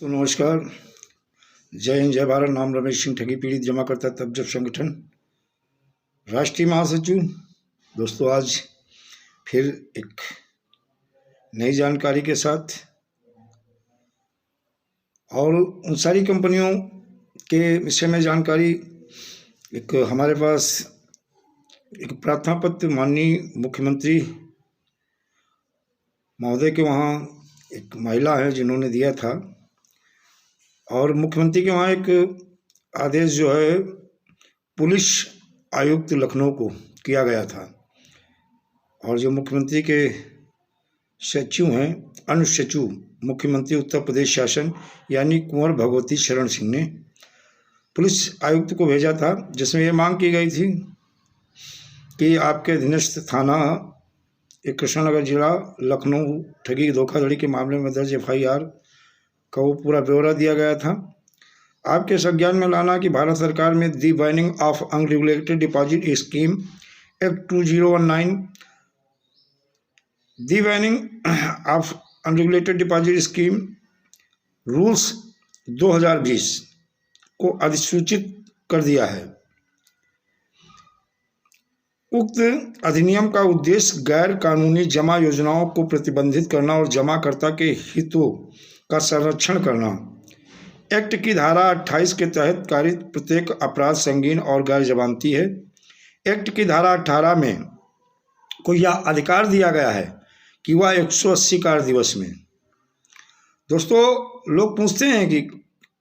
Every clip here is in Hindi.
तो नमस्कार, जय हिंद, जय भारत। नाम रमेश सिंह, ठगी पीड़ित जमाकर्ता तब जब संगठन, राष्ट्रीय महासचिव। दोस्तों, आज फिर एक नई जानकारी के साथ और उन सारी कंपनियों के विषय में जानकारी। एक हमारे पास एक प्रार्थना पत्र माननीय मुख्यमंत्री महोदय के वहाँ एक महिला है जिन्होंने दिया था, और मुख्यमंत्री के वहाँ एक आदेश जो है पुलिस आयुक्त लखनऊ को किया गया था, और जो मुख्यमंत्री के सचिव हैं, अनुसचिव मुख्यमंत्री उत्तर प्रदेश शासन यानी कुंवर भगवती शरण सिंह ने पुलिस आयुक्त को भेजा था, जिसमें ये मांग की गई थी कि आपके अधीनस्थ थाना एक कृष्णनगर जिला लखनऊ ठगी धोखाधड़ी के मामले में दर्ज FIR का वो पूरा ब्यौरा दिया गया था। आपके संज्ञान में लाना कि भारत सरकार में the banning of unregulated deposit scheme act 2019, the banning of unregulated deposit scheme rules 2020 को अधिसूचित कर दिया है। उक्त अधिनियम का उद्देश्य गैर कानूनी जमा योजनाओं को प्रतिबंधित करना और जमाकर्ता के हितों का संरक्षण करना। एक्ट की धारा 28 के तहत कारित प्रत्येक अपराध संगीन और गैर जमानती है। एक्ट की धारा 18 में को यह अधिकार दिया गया है कि वह 180 कार्य दिवस में। दोस्तों, लोग पूछते हैं कि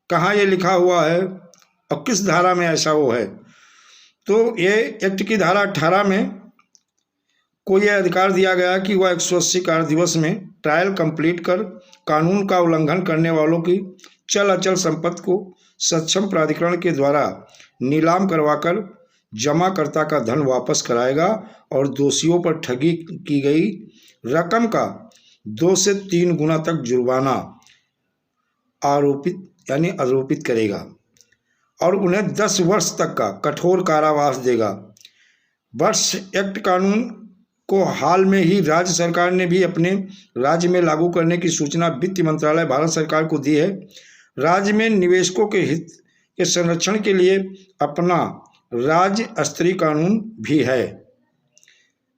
कहाँ ये लिखा हुआ है और किस धारा में ऐसा वो है। तो ये एक्ट की धारा 18 में को यह अधिकार दिया गया कि वह 180 कार्य दिवस में ट्रायल कंप्लीट कर कानून का उल्लंघन करने वालों की चल अचल संपत्ति को सक्षम प्राधिकरण के द्वारा नीलाम करवाकर जमाकर्ता का धन वापस कराएगा और दोषियों पर ठगी की गई रकम का 2 से 3 गुना तक जुर्माना आरोपित करेगा और उन्हें 10 वर्ष तक का कठोर कारावास देगा। वर्ष एक्ट कानून को हाल में ही राज्य सरकार ने भी अपने राज्य में लागू करने की सूचना वित्त मंत्रालय भारत सरकार को दी है। राज्य में निवेशकों के हित के संरक्षण के लिए अपना राज्य स्तरीय कानून भी है,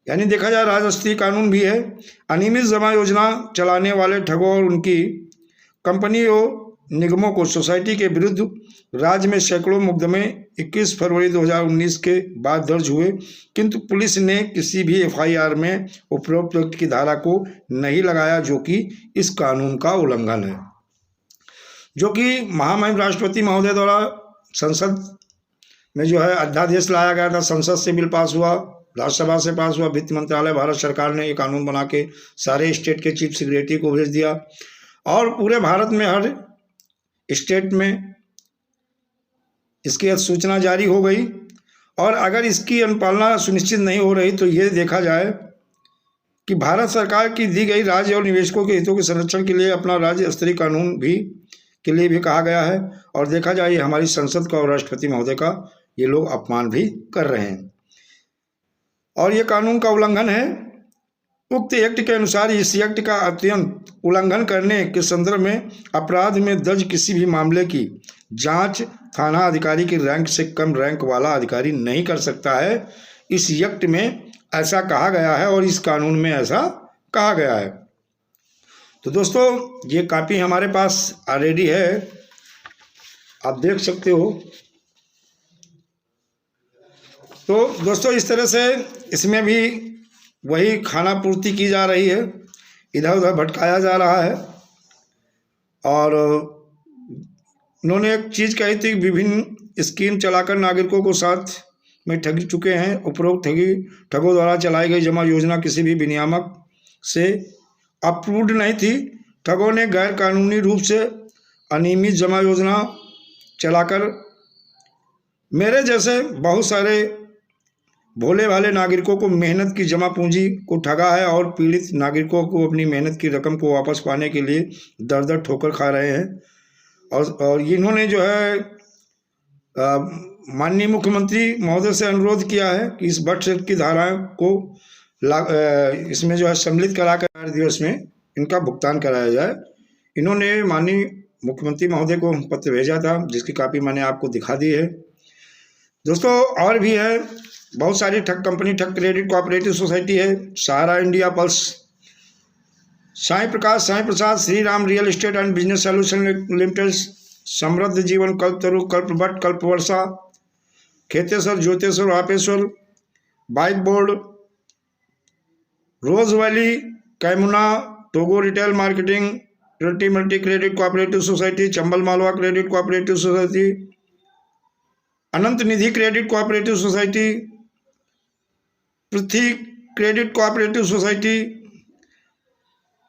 यानी देखा जाए राज्य स्तरीय कानून भी है। अनियमित जमा योजना चलाने वाले ठगों और उनकी कंपनियों निगमों को सोसाइटी के विरुद्ध राज्य में सैकड़ों मुकदमे 21 फरवरी 2019 के बाद दर्ज हुए, किंतु पुलिस ने किसी भी FIR में उपरोक्त की धारा को नहीं लगाया, जो कि इस कानून का उल्लंघन है, जो कि महामहिम राष्ट्रपति महोदय द्वारा संसद में जो है अध्यादेश लाया गया था। संसद से बिल पास हुआ, राज्यसभा से पास हुआ, वित्त मंत्रालय भारत सरकार ने ये कानून बना के सारे स्टेट के चीफ सेक्रेटरी को भेज दिया, और पूरे भारत में हर स्टेट में इसकी सूचना जारी हो गई। और अगर इसकी अनुपालना सुनिश्चित नहीं हो रही तो ये देखा जाए कि भारत सरकार की दी गई राज्य और निवेशकों के हितों के संरक्षण के लिए अपना राज्य स्तरीय कानून भी के लिए भी कहा गया है, और देखा जाए ये हमारी संसद का और राष्ट्रपति महोदय का ये लोग अपमान भी कर रहे हैं और ये कानून का उल्लंघन है। उक्त एक्ट के अनुसार इस एक्ट का अत्यंत उल्लंघन करने के संदर्भ में अपराध में दर्ज किसी भी मामले की जांच थाना अधिकारी की रैंक से कम रैंक वाला अधिकारी नहीं कर सकता है। इस एक्ट में ऐसा कहा गया है और इस कानून में ऐसा कहा गया है। तो दोस्तों, ये कॉपी हमारे पास ऑलरेडी है, आप देख सकते हो। तो दोस्तों, इस तरह से इसमें भी वही खाना पूर्ति की जा रही है, इधर उधर भटकाया जा रहा है। और उन्होंने एक चीज़ कही थी, विभिन्न स्कीम चलाकर नागरिकों को साथ में ठगी चुके हैं। उपरोक्त ठगों द्वारा चलाई गई जमा योजना किसी भी विनियामक से अप्रूव्ड नहीं थी। ठगों ने गैर कानूनी रूप से अनियमित जमा योजना चलाकर मेरे जैसे बहुत सारे भोले भाले नागरिकों को मेहनत की जमा पूंजी को ठगा है, और पीड़ित नागरिकों को अपनी मेहनत की रकम को वापस पाने के लिए दर दर ठोकर खा रहे हैं। और इन्होंने जो है माननीय मुख्यमंत्री महोदय से अनुरोध किया है कि इस बट की धाराओं को इसमें जो है सम्मिलित कराकर दिवस में इनका भुगतान कराया जाए। इन्होंने माननीय मुख्यमंत्री महोदय को पत्र भेजा था, जिसकी कॉपी मैंने आपको दिखा दी है। दोस्तों और भी है, बहुत सारी ठग कंपनी, ठग क्रेडिट कोऑपरेटिव सोसाइटी है, Sahara India, Pearls, Sai Prakash, Sai Prasad, Shri Ram real estate and business solution limited, Samriddh Jeevan, Kalpataru, Kalpvat, Kalpvarsha, Kheteshwar, Jyoteshwar, Apeshwar, bike board, rose valley, कैमुना, Togo retail marketing, trinity multi credit cooperative society, Chambal Malwa credit cooperative society, Anant Nidhi credit cooperative society, Prithvi credit cooperative society,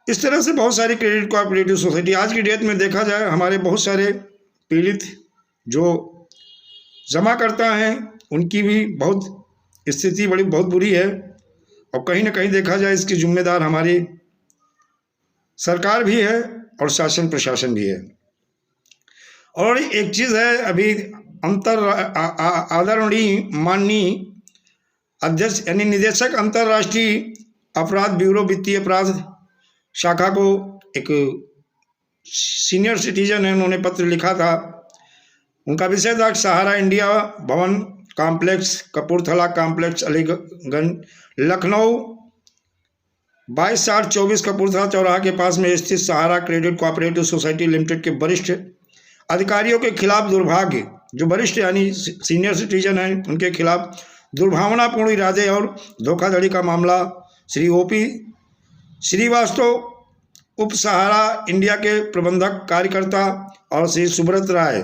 इस तरह से बहुत सारी क्रेडिट कोऑपरेटिव सोसाइटी। आज की डेट में देखा जाए, हमारे बहुत सारे पीड़ित जो जमा करता हैं, उनकी भी बहुत स्थिति बहुत बुरी है, और कहीं ना कहीं देखा जाए इसकी जिम्मेदार हमारी सरकार भी है और शासन प्रशासन भी है। और एक चीज़ है, अभी आदरणीय माननीय अध्यक्ष यानी निदेशक अंतर्राष्ट्रीय अपराध ब्यूरो वित्तीय अपराध शाखा को एक सीनियर सिटीजन है, उन्होंने पत्र लिखा था। उनका विषय था सहारा इंडिया भवन कॉम्प्लेक्स, कपूरथला कॉम्प्लेक्स, अलीगंज, लखनऊ 22/7/24 कपूरथला चौराहा के पास में स्थित सहारा क्रेडिट कोऑपरेटिव सोसाइटी लिमिटेड के वरिष्ठ अधिकारियों के खिलाफ दुर्भाग्य, जो वरिष्ठ यानी सीनियर सिटीजन हैं, उनके खिलाफ दुर्भावनापूर्ण इरादे और धोखाधड़ी का मामला श्री ओपी श्रीवास्तव, उप सहारा इंडिया के प्रबंधक कार्यकर्ता, और श्री सुब्रत राय,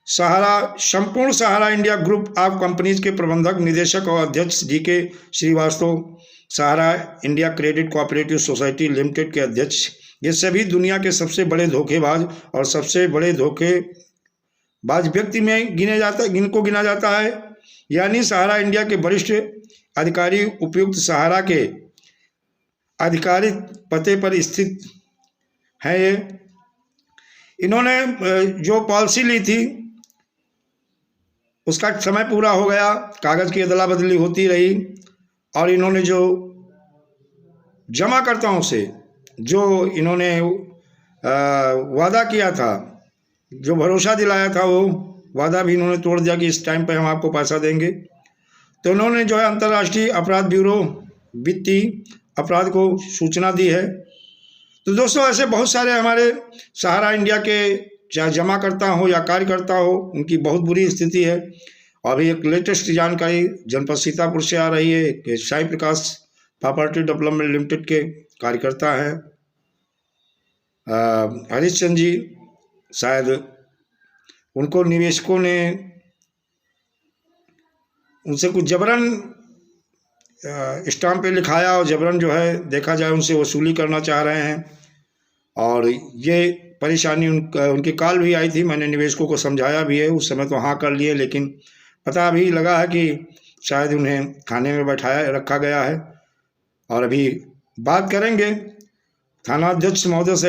संपूर्ण Sahara India group of companies के प्रबंधक निदेशक और अध्यक्ष DK Srivastava, Sahara India credit cooperative society limited के अध्यक्ष, ये सभी दुनिया के सबसे बड़े धोखेबाज और सबसे बड़े धोखेबाज व्यक्ति में गिना जाता है। यानी सहारा इंडिया के वरिष्ठ अधिकारी उपयुक्त सहारा के आधिकारिक पते पर स्थित है। ये इन्होंने जो पॉलिसी ली थी उसका समय पूरा हो गया, कागज़ की अदला बदली होती रही, और इन्होंने जो जमाकर्ताओं से जो इन्होंने वादा किया था, जो भरोसा दिलाया था, वो वादा भी इन्होंने तोड़ दिया कि इस टाइम पे हम आपको पैसा देंगे। तो इन्होंने जो है अंतर्राष्ट्रीय अपराध ब्यूरो वित्तीय अपराध को सूचना दी है। तो दोस्तों ऐसे बहुत सारे हमारे सहारा इंडिया के चाहे जमाकर्ता हो या कार्यकर्ता हो, उनकी बहुत बुरी स्थिति है। अभी एक लेटेस्ट जानकारी जनपद सीतापुर से आ रही है कि साईं प्रकाश प्रॉपर्टी डेवलपमेंट लिमिटेड के कार्यकर्ता हैं हरीशचंद्र जी, शायद उनको निवेशकों ने उनसे कुछ जबरन स्टाम्प पे लिखाया, और जबरन जो है देखा जाए उनसे वसूली करना चाह रहे हैं। और ये परेशानी उनकी कॉल भी आई थी, मैंने निवेशकों को समझाया भी है, उस समय तो हाँ कर लिए, लेकिन पता भी लगा है कि शायद उन्हें थाने में रखा गया है। और अभी बात करेंगे थानाध्यक्ष महोदय से।